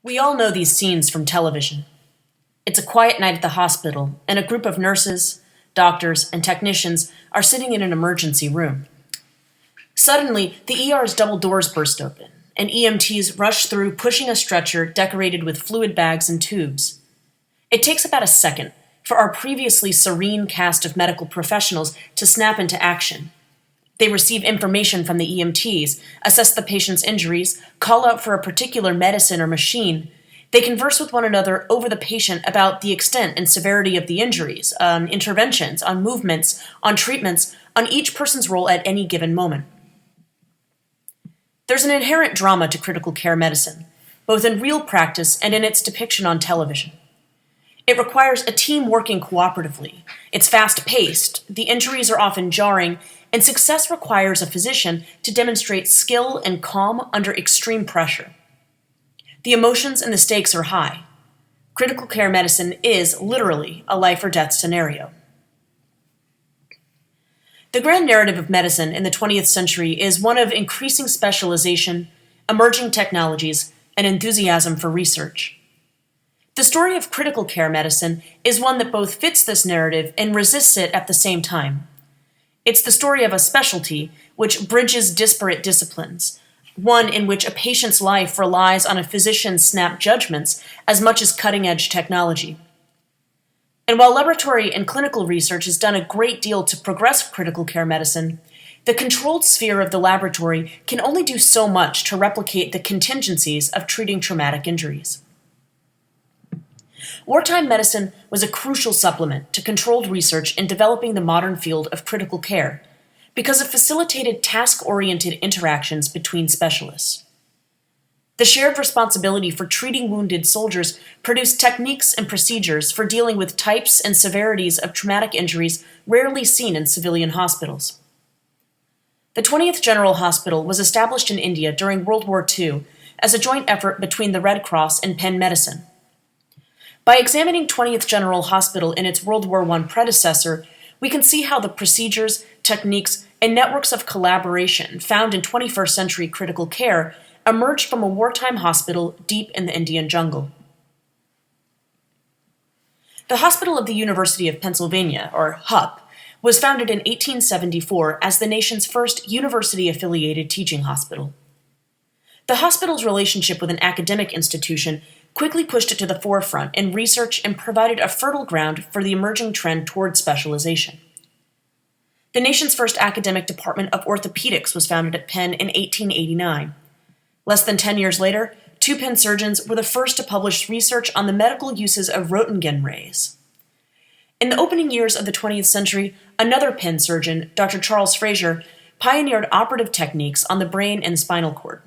We all know these scenes from television. It's a quiet night at the hospital, and a group of nurses, doctors, and technicians are sitting in an emergency room. Suddenly, the ER's double doors burst open, and EMTs rush through, pushing a stretcher decorated with fluid bags and tubes. It takes about a second for our previously serene cast of medical professionals to snap into action. They receive information from the EMTs, assess the patient's injuries, call out for a particular medicine or machine. They converse with one another over the patient about the extent and severity of the injuries, on interventions, on movements, on treatments, on each person's role at any given moment. There's an inherent drama to critical care medicine, both in real practice and in its depiction on television. It requires a team working cooperatively. It's fast-paced, the injuries are often jarring, and success requires a physician to demonstrate skill and calm under extreme pressure. The emotions and the stakes are high. Critical care medicine is literally a life-or-death scenario. The grand narrative of medicine in the 20th century is one of increasing specialization, emerging technologies, and enthusiasm for research. The story of critical care medicine is one that both fits this narrative and resists it at the same time. It's the story of a specialty which bridges disparate disciplines, one in which a patient's life relies on a physician's snap judgments as much as cutting-edge technology. And while laboratory and clinical research has done a great deal to progress critical care medicine, the controlled sphere of the laboratory can only do so much to replicate the contingencies of treating traumatic injuries. Wartime medicine was a crucial supplement to controlled research in developing the modern field of critical care because it facilitated task-oriented interactions between specialists. The shared responsibility for treating wounded soldiers produced techniques and procedures for dealing with types and severities of traumatic injuries rarely seen in civilian hospitals. The 20th General Hospital was established in India during World War II as a joint effort between the Red Cross and Penn Medicine. By examining 20th General Hospital and its World War I predecessor, we can see how the procedures, techniques, and networks of collaboration found in 21st century critical care emerged from a wartime hospital deep in the Indian jungle. The Hospital of the University of Pennsylvania, or HUP, was founded in 1874 as the nation's first university-affiliated teaching hospital. The hospital's relationship with an academic institution quickly pushed it to the forefront in research and provided a fertile ground for the emerging trend toward specialization. The nation's first academic department of orthopedics was founded at Penn in 1889. Less than 10 years later, two Penn surgeons were the first to publish research on the medical uses of Roentgen rays. In the opening years of the 20th century, another Penn surgeon, Dr. Charles Fraser, pioneered operative techniques on the brain and spinal cord.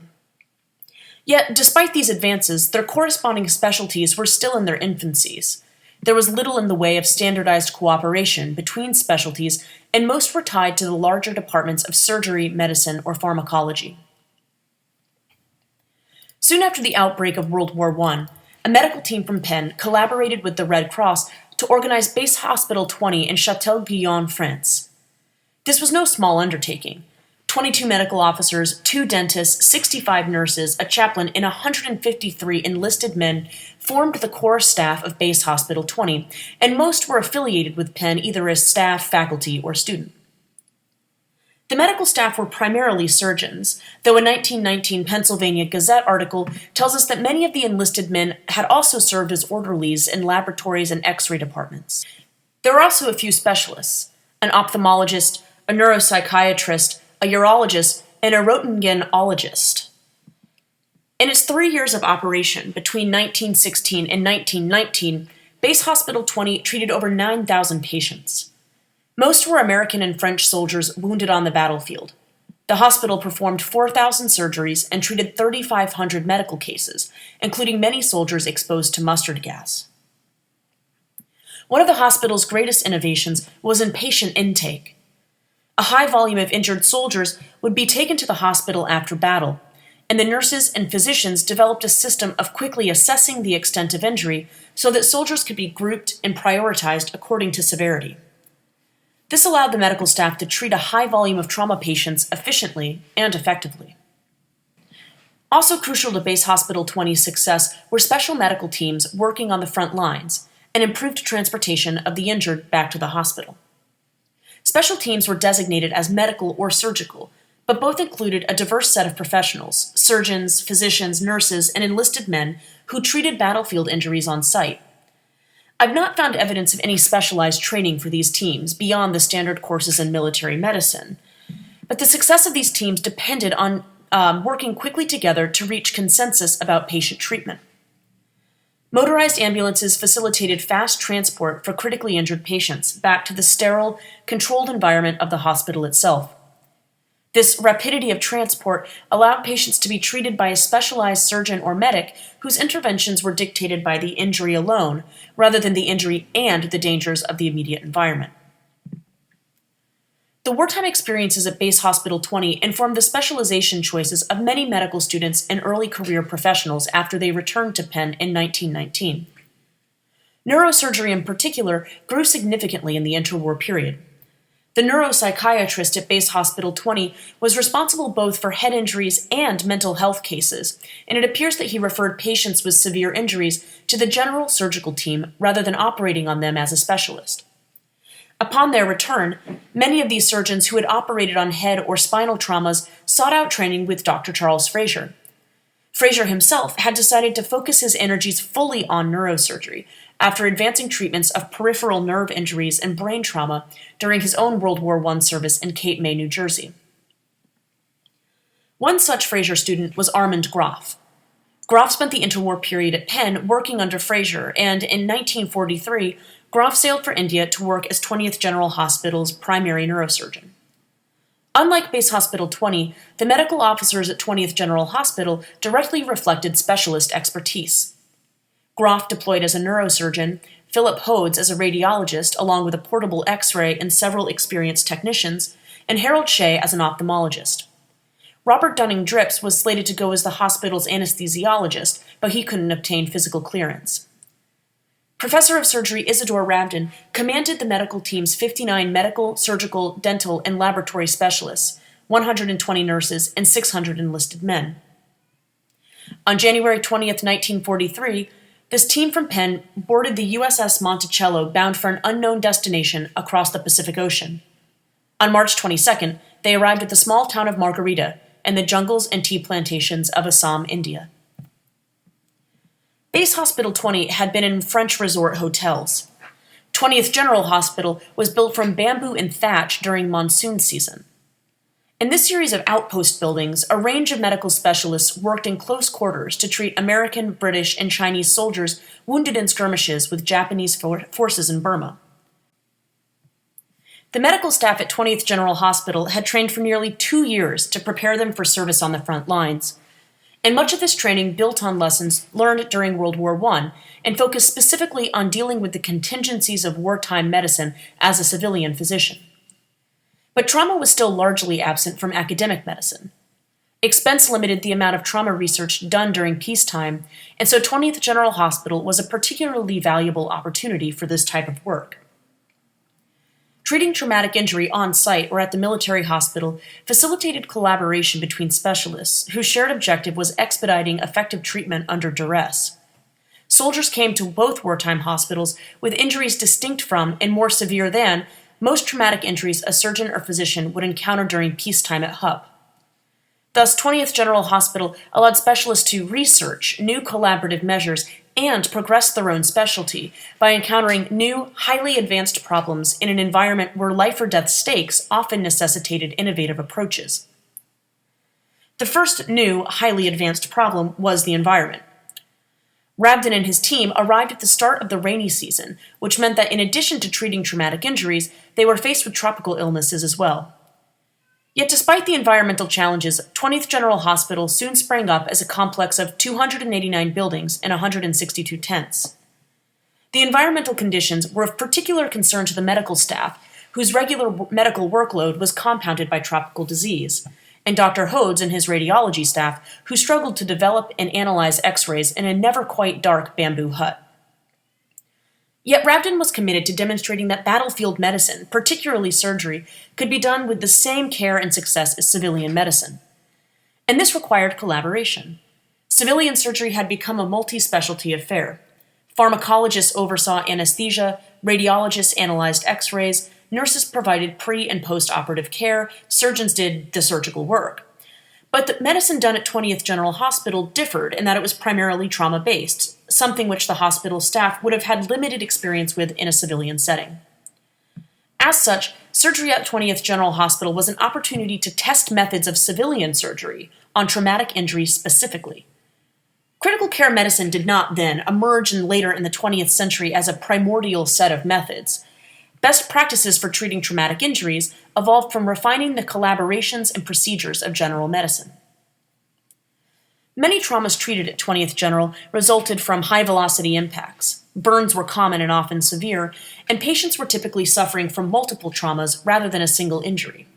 Yet, despite these advances, their corresponding specialties were still in their infancies. There was little in the way of standardized cooperation between specialties, and most were tied to the larger departments of surgery, medicine, or pharmacology. Soon after the outbreak of World War I, a medical team from Penn collaborated with the Red Cross to organize Base Hospital 20 in Châtel-Guyon, France. This was no small undertaking. 22 medical officers, 2 dentists, 65 nurses, a chaplain, and 153 enlisted men formed the core staff of Base Hospital 20, and most were affiliated with Penn either as staff, faculty, or student. The medical staff were primarily surgeons, though a 1919 Pennsylvania Gazette article tells us that many of the enlisted men had also served as orderlies in laboratories and X-ray departments. There were also a few specialists: an ophthalmologist, a neuropsychiatrist, a urologist, and a Roentgenologist. In its 3 years of operation, between 1916 and 1919, Base Hospital 20 treated over 9,000 patients. Most were American and French soldiers wounded on the battlefield. The hospital performed 4,000 surgeries and treated 3,500 medical cases, including many soldiers exposed to mustard gas. One of the hospital's greatest innovations was in patient intake. A high volume of injured soldiers would be taken to the hospital after battle, and the nurses and physicians developed a system of quickly assessing the extent of injury so that soldiers could be grouped and prioritized according to severity. This allowed the medical staff to treat a high volume of trauma patients efficiently and effectively. Also crucial to Base Hospital 20's success were special medical teams working on the front lines and improved transportation of the injured back to the hospital. Special teams were designated as medical or surgical, but both included a diverse set of professionals, surgeons, physicians, nurses, and enlisted men who treated battlefield injuries on site. I've not found evidence of any specialized training for these teams beyond the standard courses in military medicine, but the success of these teams depended on working quickly together to reach consensus about patient treatment. Motorized ambulances facilitated fast transport for critically injured patients back to the sterile, controlled environment of the hospital itself. This rapidity of transport allowed patients to be treated by a specialized surgeon or medic whose interventions were dictated by the injury alone, rather than the injury and the dangers of the immediate environment. The wartime experiences at Base Hospital 20 informed the specialization choices of many medical students and early career professionals after they returned to Penn in 1919. Neurosurgery in particular grew significantly in the interwar period. The neuropsychiatrist at Base Hospital 20 was responsible both for head injuries and mental health cases, and it appears that he referred patients with severe injuries to the general surgical team rather than operating on them as a specialist. Upon their return, many of these surgeons who had operated on head or spinal traumas sought out training with Dr. Charles Fraser. Fraser himself had decided to focus his energies fully on neurosurgery after advancing treatments of peripheral nerve injuries and brain trauma during his own World War I service in Cape May, New Jersey. One such Fraser student was Armand Groff. Groff spent the interwar period at Penn working under Fraser, and in 1943, Groff sailed for India to work as 20th General Hospital's primary neurosurgeon. Unlike Base Hospital 20, the medical officers at 20th General Hospital directly reflected specialist expertise. Groff deployed as a neurosurgeon, Philip Hodes as a radiologist along with a portable X-ray and several experienced technicians, and Harold Shea as an ophthalmologist. Robert Dunning-Drips was slated to go as the hospital's anesthesiologist, but he couldn't obtain physical clearance. Professor of Surgery Isidore Rabdin commanded the medical team's 59 medical, surgical, dental, and laboratory specialists, 120 nurses, and 600 enlisted men. On January 20, 1943, this team from Penn boarded the USS Monticello bound for an unknown destination across the Pacific Ocean. On March 22nd, they arrived at the small town of Margarita and the jungles and tea plantations of Assam, India. Base Hospital 20 had been in French resort hotels. 20th General Hospital was built from bamboo and thatch during monsoon season. In this series of outpost buildings, a range of medical specialists worked in close quarters to treat American, British, and Chinese soldiers wounded in skirmishes with Japanese forces in Burma. The medical staff at 20th General Hospital had trained for nearly 2 years to prepare them for service on the front lines, and much of this training built on lessons learned during World War I and focused specifically on dealing with the contingencies of wartime medicine as a civilian physician. But trauma was still largely absent from academic medicine. Expense limited the amount of trauma research done during peacetime, and so 20th General Hospital was a particularly valuable opportunity for this type of work. Treating traumatic injury on site or at the military hospital facilitated collaboration between specialists whose shared objective was expediting effective treatment under duress. Soldiers came to both wartime hospitals with injuries distinct from and more severe than most traumatic injuries a surgeon or physician would encounter during peacetime at HUP. Thus, 20th General Hospital allowed specialists to research new collaborative measures and progress their own specialty by encountering new, highly advanced problems in an environment where life or death stakes often necessitated innovative approaches. The first new, highly advanced problem was the environment. Rabdin and his team arrived at the start of the rainy season, which meant that in addition to treating traumatic injuries, they were faced with tropical illnesses as well. Yet despite the environmental challenges, 20th General Hospital soon sprang up as a complex of 289 buildings and 162 tents. The environmental conditions were of particular concern to the medical staff, whose regular medical workload was compounded by tropical disease, and Dr. Hodes and his radiology staff, who struggled to develop and analyze X-rays in a never-quite-dark bamboo hut. Yet Rabdin was committed to demonstrating that battlefield medicine, particularly surgery, could be done with the same care and success as civilian medicine. and this required collaboration. Civilian surgery had become a multi-specialty affair. Pharmacologists oversaw anesthesia, radiologists analyzed x-rays, nurses provided pre- and post-operative care, surgeons did the surgical work. But the medicine done at 20th General Hospital differed in that it was primarily trauma-based, something which the hospital staff would have had limited experience with in a civilian setting. As such, surgery at 20th General Hospital was an opportunity to test methods of civilian surgery on traumatic injuries specifically. Critical care medicine did not then emerge later in the 20th century as a primordial set of methods. Best practices for treating traumatic injuries evolved from refining the collaborations and procedures of general medicine. Many traumas treated at 20th General resulted from high-velocity impacts. Burns were common and often severe, and patients were typically suffering from multiple traumas rather than a single injury.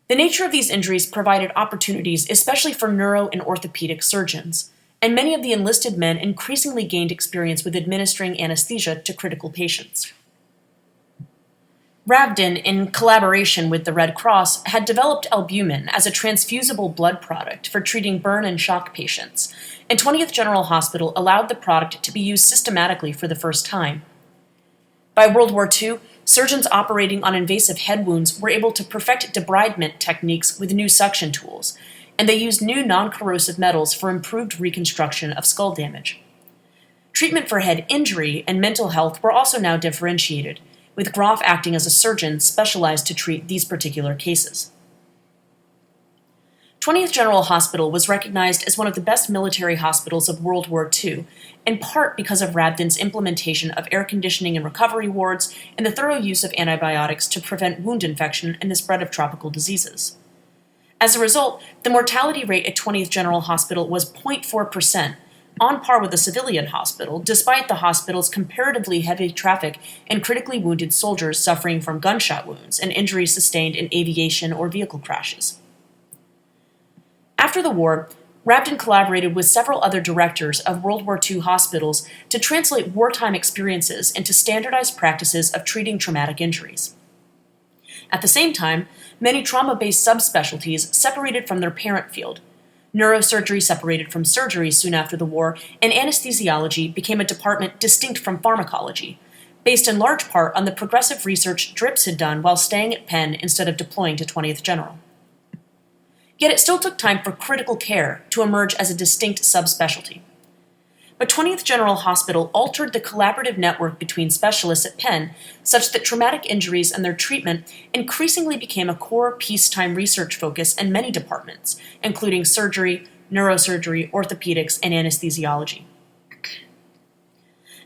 The nature of these injuries provided opportunities especially for neuro and orthopedic surgeons, and many of the enlisted men increasingly gained experience with administering anesthesia to critical patients. Rabdin, in collaboration with the Red Cross, had developed albumin as a transfusible blood product for treating burn and shock patients, and 20th General Hospital allowed the product to be used systematically for the first time. By World War II, surgeons operating on invasive head wounds were able to perfect debridement techniques with new suction tools, and they used new non-corrosive metals for improved reconstruction of skull damage. Treatment for head injury and mental health were also now differentiated, with Groff acting as a surgeon specialized to treat these particular cases. 20th General Hospital was recognized as one of the best military hospitals of World War II, in part because of Rabdin's implementation of air conditioning and recovery wards and the thorough use of antibiotics to prevent wound infection and the spread of tropical diseases. As a result, the mortality rate at 20th General Hospital was 0.4%, on par with a civilian hospital, despite the hospital's comparatively heavy traffic and critically wounded soldiers suffering from gunshot wounds and injuries sustained in aviation or vehicle crashes. After the war, Rabdin collaborated with several other directors of World War II hospitals to translate wartime experiences into standardized practices of treating traumatic injuries. At the same time, many trauma-based subspecialties separated from their parent field. Neurosurgery separated from surgery soon after the war, and anesthesiology became a department distinct from pharmacology, based in large part on the progressive research Drips had done while staying at Penn instead of deploying to 20th General. Yet it still took time for critical care to emerge as a distinct subspecialty. But 20th General Hospital altered the collaborative network between specialists at Penn such that traumatic injuries and their treatment increasingly became a core peacetime research focus in many departments, including surgery, neurosurgery, orthopedics, and anesthesiology.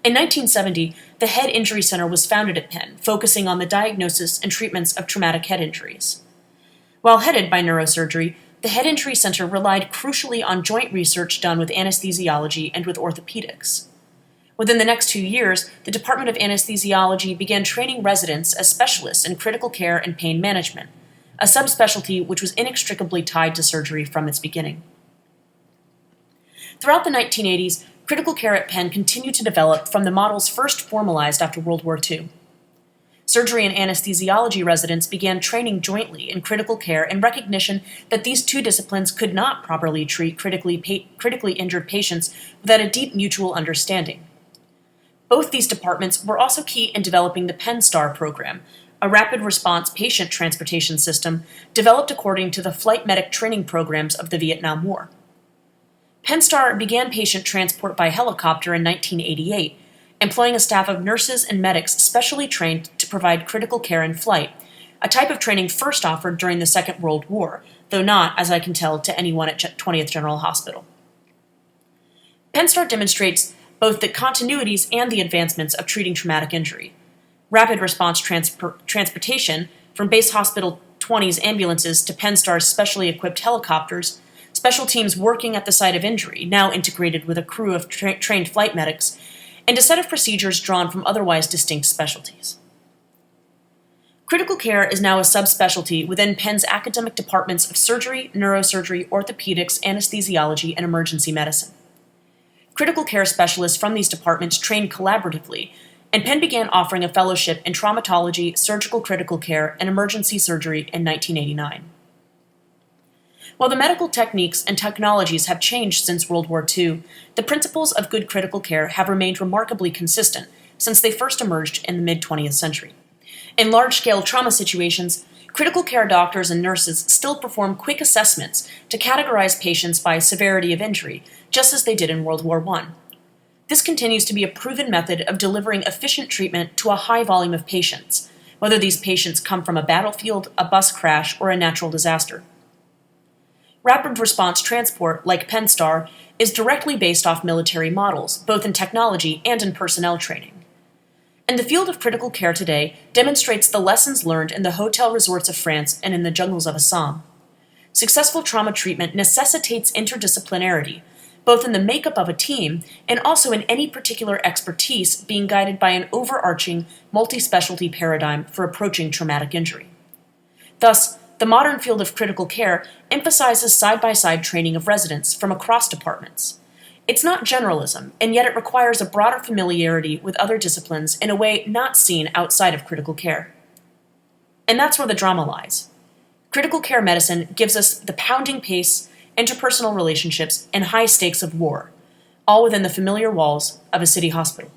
In 1970, the Head Injury Center was founded at Penn, focusing on the diagnosis and treatments of traumatic head injuries. While headed by neurosurgery, the Head Injury Center relied crucially on joint research done with anesthesiology and with orthopedics. Within the next 2 years, the Department of Anesthesiology began training residents as specialists in critical care and pain management, a subspecialty which was inextricably tied to surgery from its beginning. Throughout the 1980s, critical care at Penn continued to develop from the models first formalized after World War II. Surgery and anesthesiology residents began training jointly in critical care in recognition that these two disciplines could not properly treat critically injured patients without a deep mutual understanding. Both these departments were also key in developing the Penn Star program, a rapid response patient transportation system developed according to the flight medic training programs of the Vietnam War. Penn Star began patient transport by helicopter in 1988, employing a staff of nurses and medics specially trained to provide critical care in flight, a type of training first offered during the Second World War, though not, as I can tell, to anyone at 20th General Hospital. Penn Star demonstrates both the continuities and the advancements of treating traumatic injury. Rapid response transportation, from Base Hospital 20's ambulances to Penn Star's specially equipped helicopters, special teams working at the site of injury, now integrated with a crew of trained flight medics, and a set of procedures drawn from otherwise distinct specialties. Critical care is now a subspecialty within Penn's academic departments of surgery, neurosurgery, orthopedics, anesthesiology, and emergency medicine. Critical care specialists from these departments trained collaboratively, and Penn began offering a fellowship in traumatology, surgical critical care, and emergency surgery in 1989. While the medical techniques and technologies have changed since World War II, the principles of good critical care have remained remarkably consistent since they first emerged in the mid-20th century. In large-scale trauma situations, critical care doctors and nurses still perform quick assessments to categorize patients by severity of injury, just as they did in World War I. This continues to be a proven method of delivering efficient treatment to a high volume of patients, whether these patients come from a battlefield, a bus crash, or a natural disaster. Rapid response transport, like Penn is directly based off military models, both in technology and in personnel training. And the field of critical care today demonstrates the lessons learned in the hotel resorts of France and in the jungles of Assam. Successful trauma treatment necessitates interdisciplinarity, both in the makeup of a team and also in any particular expertise being guided by an overarching, multi-specialty paradigm for approaching traumatic injury. Thus, the modern field of critical care emphasizes side-by-side training of residents from across departments. It's not generalism, and yet it requires a broader familiarity with other disciplines in a way not seen outside of critical care. And that's where the drama lies. Critical care medicine gives us the pounding pace, interpersonal relationships, and high stakes of war, all within the familiar walls of a city hospital.